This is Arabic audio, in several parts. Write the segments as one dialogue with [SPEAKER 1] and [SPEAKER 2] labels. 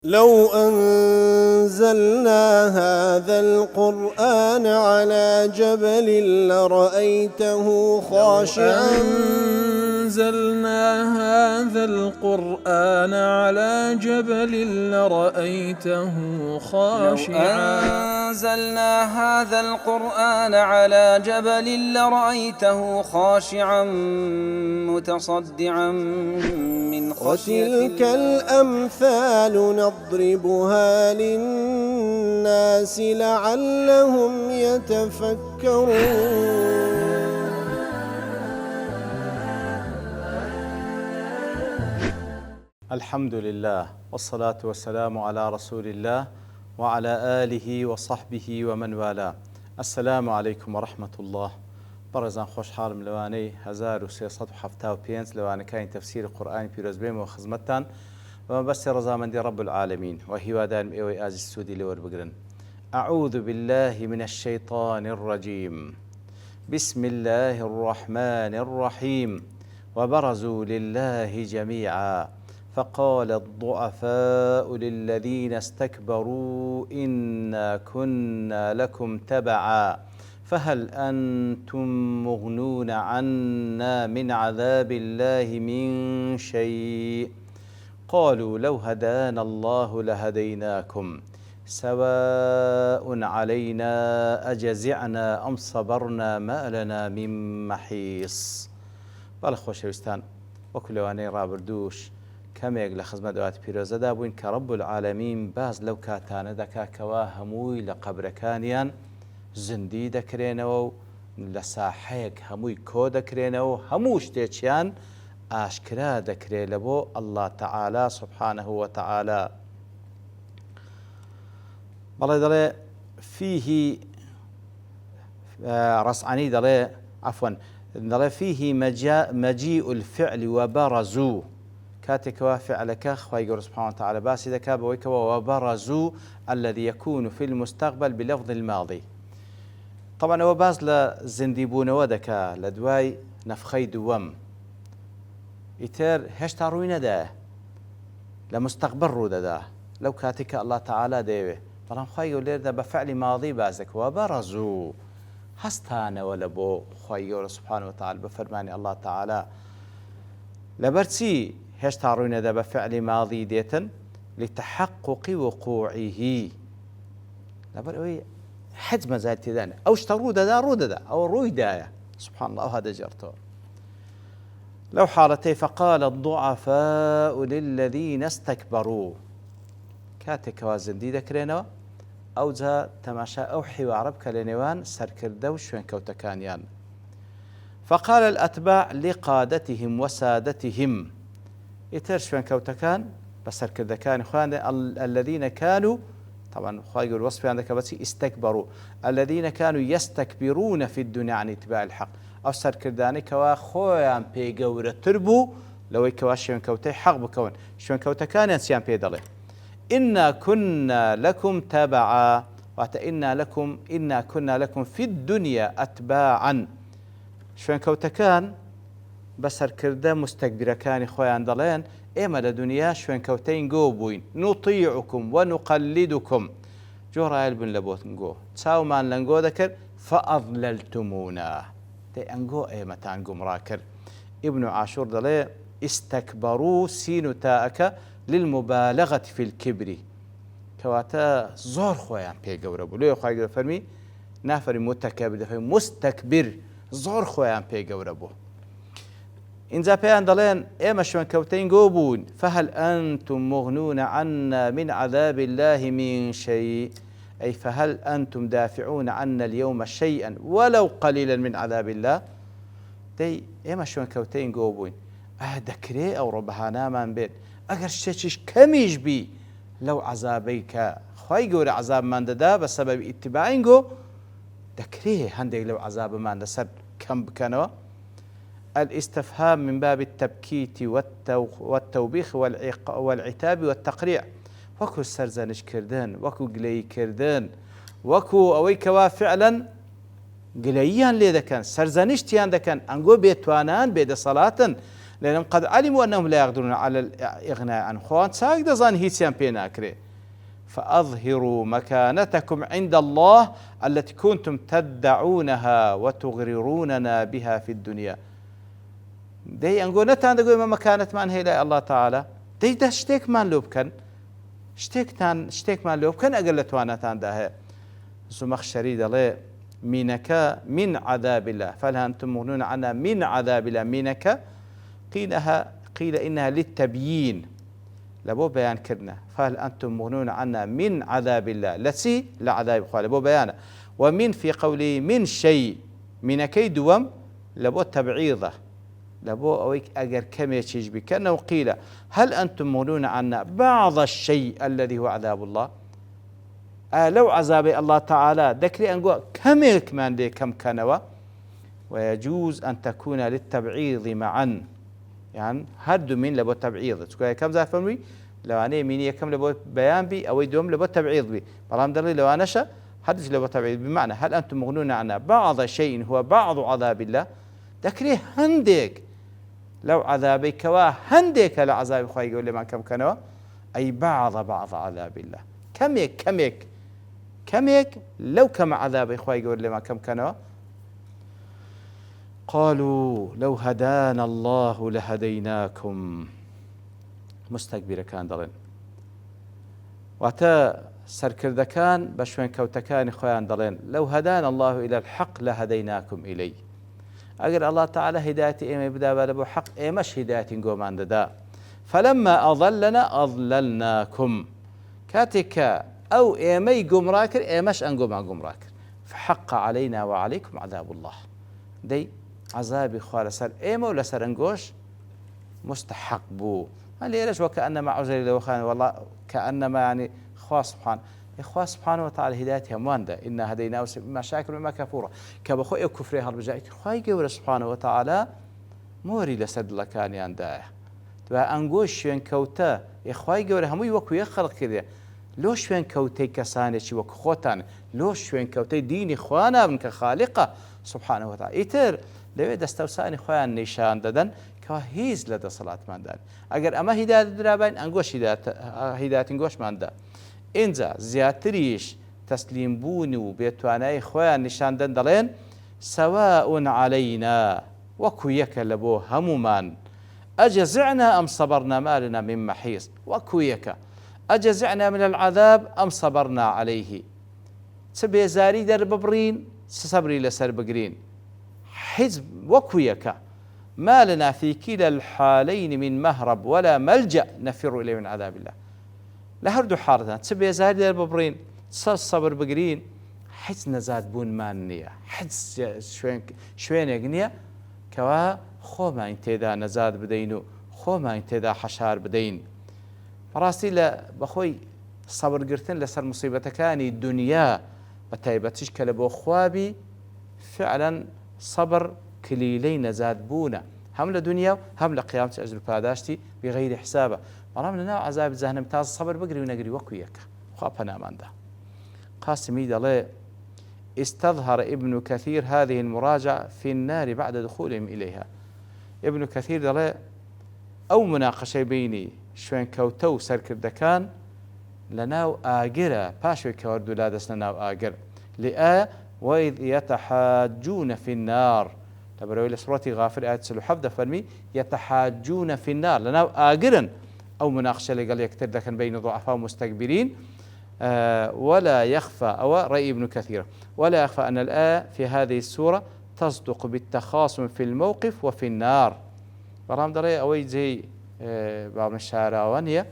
[SPEAKER 1] لو أنزلنا هذا القرآن على جبل لرأيته خاشعا
[SPEAKER 2] أنزلنا هذا القرآن على جبل لرأيته خاشعا
[SPEAKER 3] أنزلنا هذا القرآن على جبل لرأيته خاشعا متصدعا من خشية
[SPEAKER 1] وتلك الأمثال نضربها للناس لعلهم يتفكرون.
[SPEAKER 4] الحمد لله والصلاة والسلام على رسول الله وعلى آله وصحبه ومن والاه. السلام عليكم ورحمة الله. بەڕێزان خۆشحاڵم لەوانەی 1375 لەوانەکانی تەفسیری قورئانی پیرۆز بێمەوە خزمەتتان بەمەبەستی ڕەزامەندی رب العالمین و هیوادارم ئێوەی ئازیز سوودی لێوەربگرن. أعوذ بالله من الشيطان الرجيم. بسم الله الرحمن الرحيم. وبرزوا لله جميعا فقال الضعفاء للذين استكبروا إنا كنا لكم تبعا فهل أنتم مغنون عنا من عذاب الله من شيء قالوا لو هدانا الله لهديناكم سواء علينا أجزعنا أم صبرنا ما لنا من محيص. بەڵێ خۆشەویستان، وەکو لەوانەی ڕابردووش کەمێک لە خزمەت ئەوات پیرۆزەدا بووین کە رب العالەمین باز لەو کاتانە دەکا کەوا هەمووی لە قەبرەکانیان زندی دەکرێنەوە و لە ساحەیەک هەمووی کۆ دەکرێنەوە و هەموو شتێکیان ئاشکرا دەکرێت لە بۆ الله تعالى سبحانه وتعالى. بەڵێ دەڵێ فيه ڕەسعانی دەڵێ عفوا دەڵێ فيه مجيء الفعل وبرزوا كاتكوا فعلك خوای گەورە سبحانه وتعالى باسی دەکا بەوەی کەوە وبرزوا الذي يكون في المستقبل بلفظ الماضي. طبعا هو باز لە زیندی بوونەوە دەکا لە دوای نەفخەی دووەم، ئیتر هێشتا ڕووی نەدایە، لە مستەقبل ڕوودەدا لەو کاتی کە الله تعالى دەیەوێ، بەڵام خوای گەورە لێرەدا بە فعلی ماضی باز دەکا وبرزوا هەستانەوە لە بۆ خوای گەورە سبحانه وتعالى بە فەرمانی الله تعالى. لەبەرچی هێشتا ڕووی نەدا بە فعلی ماضی دێتن لتحقق وقوعه، لەبەر ئەوەی حەج مەزال تێدانە ئەو شتە ڕوودەدا ئەو ڕوویدایە سبحان الله هذا جرتۆ لەو حاڵەتەی فقال الضعفاء للذين استكبروا کاتێکەوە زندی دەکرێنەوە ئەو جا تەماشا ئەو حیوارە بکە لە نێوان سەرکردە و شوێنکەوتەکانیان. فقال الأتباع لقادتهم وسادتهم، ئیتر شوێنکەوتەکان بە سەرکردەکانی خۆیان الذين كانوا طبعا خواهي يقول وصف عندك بس استكبروا الذين كانوا يستكبرون في الدنيا عن اتباع الحق او سركرداني كوا خويان بي گەورە تربو لو كوا شوێن کەوتەی حق بکەون شوێن کەوتەکانیان سیان پێ دەڵێ إنا كنا لكم تبعا واتە إنا كنا لكم في الدنيا أتباعا. شوێن کەوتەکان بە سەرکردە مستەکبیرەکانی خۆیان دەڵێن ئێمە لە دنیا شوێن کەوتەین گۆ بووین نطيعكم ونقلدكم جۆڕایل بن لە بۆتن گۆ چاومان لەنگۆ دەکرد فأضللتمونا دەی ئەنگۆ ئێمەتان گومڕا کرد. ابن عاشور دەڵێ استكبروا سين و تاءەکە للمبالغة في الكبر کەواتە زۆر خۆیان پێ گەورە بوو. لێ خوای گەورە فەرمی نافەرمی متەکەبر دەفەرمی مستەکبر زۆر خۆیان پێ گەورە بوو. اینجا پێیان دەڵێن ئێمە شوێن کەوتەین گۆ بوون فهل أنتم مغنون عنا من عذاب الله من شيء أي فهل أنتم دافعون عنا اليوم شيئا ولو قليلا من عذاب الله. دەی ئێمە شوێن کەوتەین گۆ بووین دەکرێ ئەو ڕۆبەهانامان بێت ئەگەر شتێکیش کەمیش بی لەو عەزابەی کە خوای گەورە عەزابمان دەدا بە سەبەبی ئیتیباعین گۆ دەکرێ هەندێک لەو عەزابەمان لەسەر کەم بکەنەوە. الاستفهام من باب التبكيت والتوبيخ والعتاب والتقريع، وكو سرزنش كردن وكو قلي كردن وكو أوي كوا فعلا قليان لي ذكان سرزنش تيان ذكان أنقو بيتوانان بيد صلاة لأنهم قد علموا أنهم لا يقدرون على الإغناء عن خوان ساق دزان هيتسيان بينا كري فأظهروا مكانتكم عند الله التي كنتم تدعونها وتغرروننا بها في الدنيا. دي أنقول نتان دقوا ما مكانة من هي الله تعالى دي ده شتيك من لوبكن شتيك من لوبكن أقلت وانتان ده زمخ شريد الله منك من عذاب الله فهل أنتم مغنون عنها من عذاب الله منك قيل إنها للتبيين لبو بيان كرنا فهل أنتم مغنون عنا من عذاب الله لسي لعذاب خواه لبو بيانا ومن في قوله من شيء من كيد دوم لبو تبعيضه لبو أويك أجر كم يتشجبي كأنه قيل هل أنتم مغنون عنا بعض الشيء الذي هو عذاب الله لو عذاب الله تعالى ذكري أنقول كم يكمان دي كم كانوا ويجوز أن تكون للتبعيض معا يعني هردو من لبو تبعيض تقول كم ذا فهمي لو أنا ميني كم لبو بيان بي أو يدوم لبو تبعيض بي برام دلي لو أنا شا حدث لبو تبعيض بمعنى هل أنتم مغنون عنا بعض شيء هو بعض عذاب الله ذكري هندك لو عذابي كوا هندك لعذاب خوي يقول لي ما كم كانوا أي بعض عذاب الله كميك لو كم عذابي خوي يقول لي ما كم كانوا قالوا لو هدانا الله لهديناكم مستكبر كان دلين واتا سركرد كان بشوين كوتكان خوان دلين لو هدانا الله إلى الحق لهديناكم إليه أقول الله تعالى هدايتي إيمي بدا بالبو حق إيمش هدايتي نقوم عند دا فلما أضلنا أضللناكم كاتك أو إيمي قمراكر إيمش أنقوم عن قمراكر فحق علينا وعليكم عذاب الله دي عذابي خوال سر إيمو ولا سر انقوش مستحق بو اللي ليش وكأنما عزري لو خان والله كأنما يعني خواه سبحانه وتعالى هدايتها موانده إنا هديناه ما شاكر وما كفورة كبخو كفري هالبجايت خواه يقول سبحانه وتعالى موري لسد لكان يانداه تبا انقوش شوين كوتا خواه يقول همو يوكو يخلق كذا لو شوين كوتي كساني شي وكو خوتان لو شوين كوتي ديني خوانا من كخالقه سبحانه وتعالى إتر لو دستوساني خوان نشان ددن كهيز لدى صلاة ماندان اگر اما هداية درابين انقوش هداية انقوش ماندا انزا زياتريش تسليم بونو بيتواناي خوان نشان دلين سواء علينا وكو يكلبو همومان أجزعنا أم صبرنا ما لنا من محيص وكو يكا أجزعنا من العذاب أم صبرنا عليه سبي زاري در ببرين سصبري لسر بقرين حزب وكو يكا ما لنا في كلا الحالين من مهرب ولا ملجأ نفر إليه من عذاب الله لهردو حارتان سبي زاري در ببرين صبر بقرين حز نزاد بون مانية حز شوين يقنية كوا خو ما انتدا نزاد بدينو خو ما انتدا حشار بدين راسي لا بخوي صبر قرتن لسر مصيبة كاني الدنيا بتايبتش كلبو خوابي فعلا صبر كليلين نزاد بونا هم لدنيا هم لقيامة أجر باداشتي بغير حسابه مرام لنا عذاب الزهن متاز صبر بقري ونقري وكويك خوابنا من ده قاسمي دلي استظهر ابن كثير هذه المراجعة في النار بعد دخولهم إليها ابن كثير دلي أو مناقشة بيني شوين كوتو سركر دكان لناو آقرة باشوي كوردو لادس لناو آقر لآ وإذ يتحاجون في النار تبروي لسورة غافر آية سلو حفظة فرمي يتحاجون في النار لناو آقرا أو مناقشة اللي قال يكتر دكان بين ضعفاء ومستكبرين ولا يخفى أو رأي ابن كثير ولا يخفى أن الآية في هذه السورة تصدق بالتخاصم في الموقف وفي النار برام دري أوي زي بعض الشارع وانية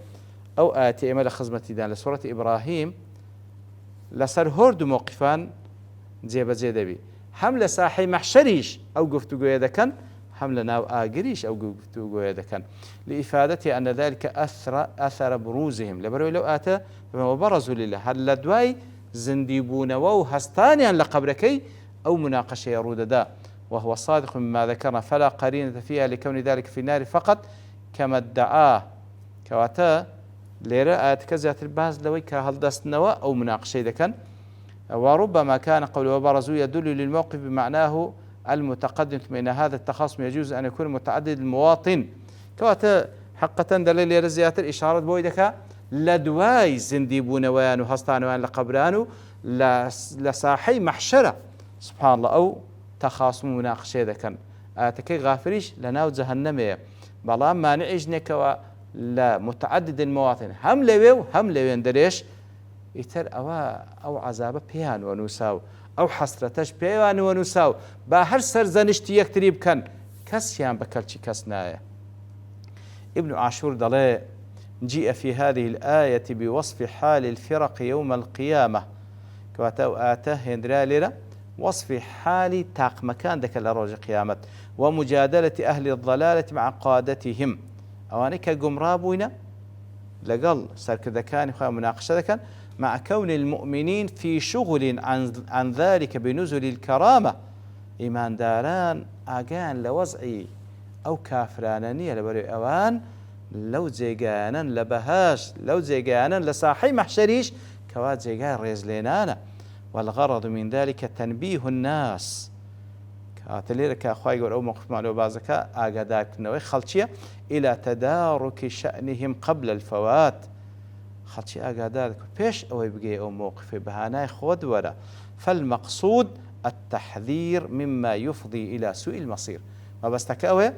[SPEAKER 4] أو آتي إمال خزمة دان لسورة إبراهيم لسر هرد موقفان زيبا زيدبي هم لساحي محشريش أو قفتو قويدكن هم لناو آقريش أو قفتو قويدكن لإفادة أن ذلك أثر بروزهم لبروي لو آتا وبرزوا لله هل لدواي زنديبون وو هستانيا لقبركي أو مناقشة يرود دا وهو صادق مما ذكرنا فلا قرينة فيها لكون ذلك في النار فقط كما ادعاه كواتا ليرا أتكزات الباز لوي كهل دست نوا أو مناقشة ذكن وربما كان قول وبرزوا يدل للموقف بمعناه المتقدم من هذا التخاصم يجوز أن يكون متعدد المواطن کەواتە حقەتەن دەڵێ لێرە زیاتر ئیشارەت بۆی دەکا لە دوای زیندی بوونەوەیان و هەستانەوەیان لە قەبران و لە ساحەی مەحشەرە سوبحان الله ئەو تەخاسم و مناقشێ دەکەن. ئاەتەکەی غافریش لە ناو جەهەنەمەیە، بەڵام مانعیش نێکەوە لە متعدد المواطن هەم لەوێ و هەم لەوێن دەرێش ئیتر ئەو عەزابە پێیان وەنووسا و ئەو حەسرەتەش پێیان وەنووسا و با هەر سەرزەنشتی یەکتری بکەن کەسیان بە کەلکی کەس نایە. ابن عاشور دەڵێ جيء في هذه الآية بوصف حال الفرق يوم القيامة كواتا آتا هندرا ليرة وصف حال تاق مكان ذاك الروج قيامة ومجادلة أهل الضلالة مع قادتهم أوانيك قمرابونا لقل سركذا كان مناقشة كان مع كون المؤمنين في شغل عن ذلك بنزل الكرامة إيمان داران أجان لوضعي أو كافرانانية لبري أوان لو جيجانا لبهاش لو جيجانا لصاحي محشريش كوات جيجان ريزلينانا والغرض من ذلك تنبيه الناس كاتلير كأخوي يقول أو موقف معلومة بعضك أجداك نوي خلشية إلى تدارك شأنهم قبل الفوات خلشي أجداك بيش أو يبقي أو موقف بهاناي خود ولا فالمقصود التحذير مما يفضي إلى سوء المصير ما بس تكأوي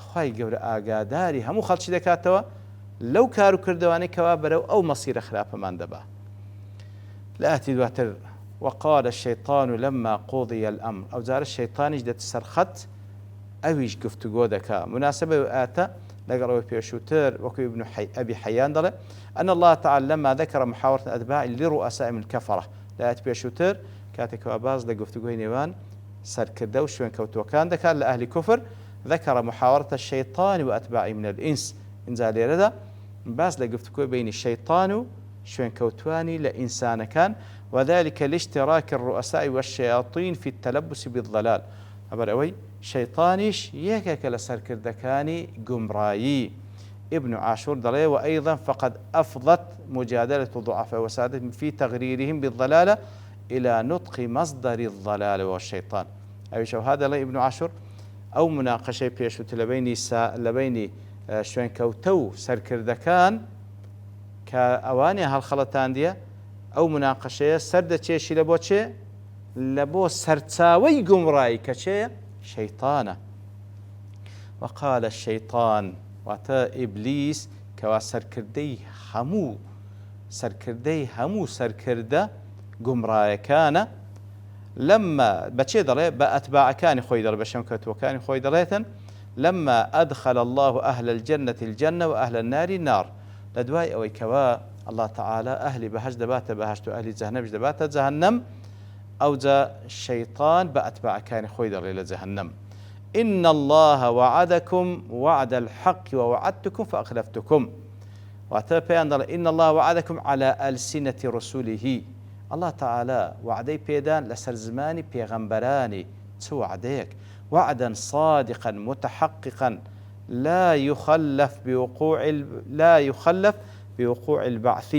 [SPEAKER 4] خواهی گەورە ئاگاداری هەموو خەڵکی دەکاتەوە لەو کار و کردوانەی کەوا بەرەو ئەو مەسیرە خراپەمان دەبا. لە ئاەتی دواتر وقال الشيطان لما قضي الأمر ئەو جارە شەیطانیش دەچ سەر خەت ئەویش گفتوگۆ دەکا مناسبە ئاتە لەگەڵەوەی پێشووتر وەکو ابن أبي حيان دەڵێ أن الله تعالى لما ذكر محاورة أتباع لرؤساء من الكفرة لە ئاەتی پێشووتر کاتێکەوە باز لە گفتوگۆی نێوان سەرکردە و شوێن کەوتوەکان دەکات لە ئەهلی کوفر ذكر محاورة الشيطان وأتباعه من الإنس إنزال يردا باس لقفتكو بين الشيطان شوين كوتواني لإنسان كان وذلك لاشتراك الرؤساء والشياطين في التلبس بالضلال أبروي شيطانيش يكك لسر كردكاني قمرايي ابن عاشور دلي وأيضا فقد أفضت مجادلة الضعفاء وسادتهم في تغريرهم بالضلالة إلى نطق مصدر الضلال والشيطان أي شو هذا لي ابن عاشور أو مناقشة بيشوت لبيني شوين كوتو سركردكان كأواني هالخلطان دي أو مناقشة سرد تشي لبوتشي لبو سرتساوي قمراي كشي شيطانة وقال الشيطان واتا إبليس كوا سركردي همو سركرده قمراي كان لما بتشي دلي بأتباع كان خوي دلي بشمكت وكان خوي دليتن لما أدخل الله أهل الجنة الجنة وأهل النار النار لدواي أو كوا الله تعالى أهل بهج دبات بهجت أهل جهنم دبات جهنم أو ذا الشيطان بأتباع كان خوي دلي لجهنم إن الله وعدكم وعد الحق ووعدتكم فأخلفتكم وأتبع إن الله وعدكم على ألسنة رسوله الله تعالى وعدي بيدان لسر زماني بيغمبراني تو وعديك وعدا صادقا متحققا لا يخلف بوقوع البعث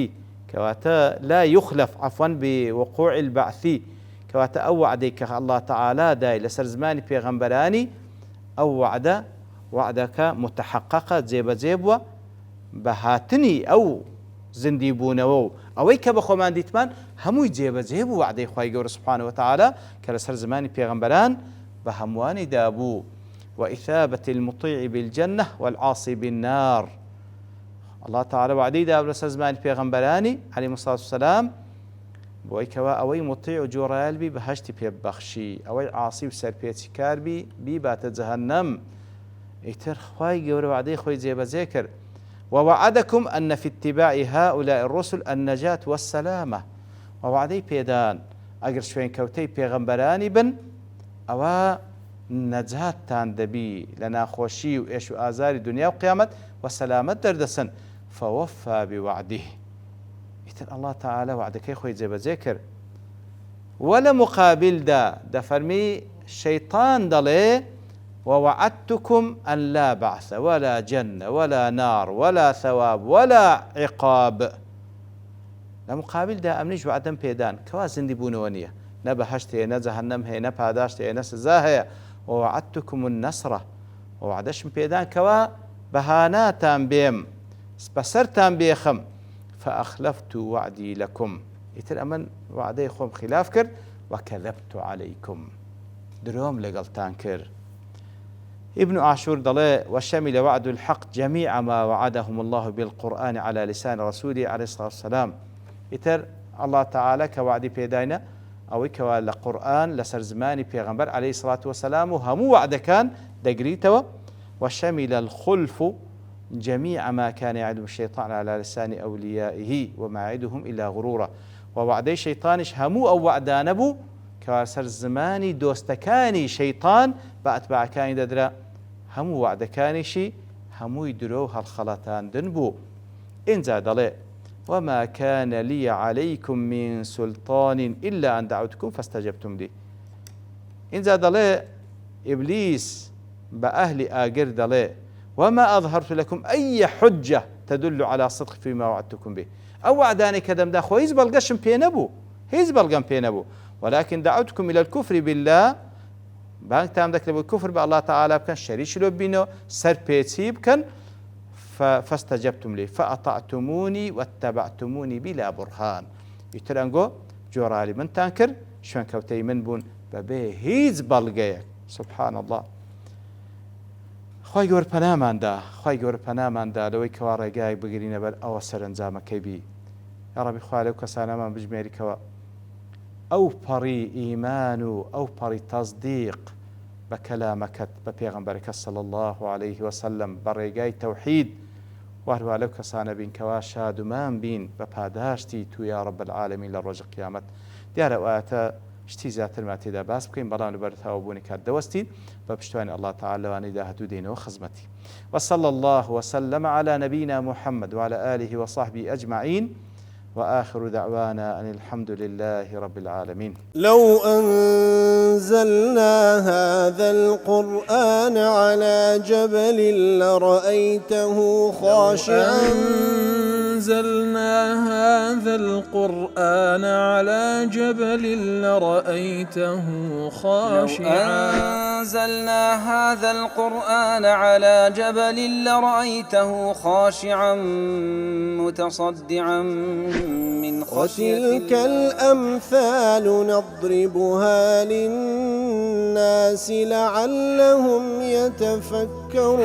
[SPEAKER 4] كواتا لا يخلف عفوا بوقوع البعث كواتا أو وعديك الله تعالى داي لسر زماني بيغمبراني أو وعدك متحققة زيبوا بهاتني أو زندي بونەوە ئەوەی کە بە خۆمان دیتمان هەمووی جێبەجێ بوو وعدەی خوای گەورە سبحانه وتعالى کە لەسەر زمانی پێغەمبەران بە هەمووانی دابوو وإثابة المطيع بالجنة والعاصي بالنار الله تعالى وعدەی دابوو لەسەر زمانی پێغەمبەرانی عەلەیهیمو الصلاة والسلام بۆی کەوا ئەوەی مطیع و جۆڕایال بی بەهەشتی پێبەخشی ئەوەی عاسی و سەرپێچی کار بی باتە جەهەنەم ئیتر خوای گەورە وعدەی خۆی جێبەجێ کرد ووعدكم أن في اتباع هؤلاء الرسل النجاة والسلامة ووعدي بيدان أجر شوين كوتي بيغمبراني بن أو نجاة تاندبي لنا خوشي وإيش آزار الدنيا وقيامة وسلامة دردسن فوفى بوعده إذن الله تعالى وعدك يا خوي زي ذكر ولا مقابل دا فرمي شيطان دلي ووعدتكم أن لا بعث ولا جنة ولا نار ولا ثواب ولا عقاب لمقابل دا أمنيش وعدم بيدان كوا زندي بونوانية نبهشت هي نجهنم هي نبهداشت هي نسزا هي ووعدتكم النصرة ووعدش بيدان كوا بەهاناتان بێم بەسەرتان بێخەم فأخلفت وعدي لكم ئیتر ئەمن وعدەی خۆم خلاف کرد وكذبت عليكم درۆم لەگەڵتان کرد. ابن عاشور دڵێ وشمل وعد الحق جميع ما وعدهم الله بالقرآن على لسان رسوله عليه الصلاة والسلام ئیتر الله تعالى كوعدي پێداینە ئەوەی کەوا لە قورآن لەسەر زمانی پێغەمبەر عليه الصلاة والسلام و هەموو وعدەکان دەگریتەوە. وشمل الخلف جميع ما كان يعدهم الشيطان على لسان أوليائه وما يعدهم إلا غرورا ووعدي شيطانش همو أو وعدان بو كواسر زماني دوستكاني شيطان بأتباعكاني ددرا همو وعدكانشي همو يدرو هالخلطان دنبو إن زاد لي وما كان لي عليكم من سلطان إلا أن دعوتكم فاستجبتم لي. إن زاد لي إبليس بأهل آجر دلي وما أظهرت لكم أي حجة تدل على صدق فيما وعدتكم به أو وعداني كدم داخو هيز بلقشم بينبو هيز بلقم بينبو ولكن دعوتكم إلى الكفر بالله بانك تام ذكر بالكفر بالله تعالى بكن شريش لو بينو سر بيتسيب كان فاستجبتم لي فأطعتموني واتبعتموني بلا برهان يترنقو جورالي من تانكر شوان كوتي من بون ببي هيز بلقيك سبحان الله. خی گەور پەناماندا لەوەی کەوا ڕێگای بگرینە بەر ئەوە سەرنجامەکەی بی یا ڕەبی خوا لەو کەسانەمان بژمێریکەوە ئەو پەڕی ئیمان و ئەو پەڕی تەصدیق بە کەلامەکەت بە پێغەمبەرەکە صلی الله عليه وسلم بە ڕێگای تەوحید وهروە لەو کەسانە بین کەوا شادومان بین بە پاداشتی تو یا ڕەب العالەمین لە ڕۆژی قیامەت. دیارە ئەواتە شتی زیاترمان تێدا باس بکەین بەڵام لەبەر تاوابوونی کات دەوەستین بە پشتوانی الله تعالى لەوانەیدا هەدوو دێنەوە خزمەتی. وصلى الله وسلم على نبينا محمد وعلى آله وصحبه أجمعين وآخر دعوانا أن الحمد لله رب العالمين.
[SPEAKER 1] لو أنزلنا هذا القرآن على جبل لرأيته خاشعا
[SPEAKER 2] أنزلنا هذا القرآن على جبل لرأيته خاشعا
[SPEAKER 3] أنزلنا هذا القرآن على جبل لرأيته خاشعا متصدعا من خشية الله.
[SPEAKER 1] وتلك الأمثال نضربها للناس لعلهم يتفكرون.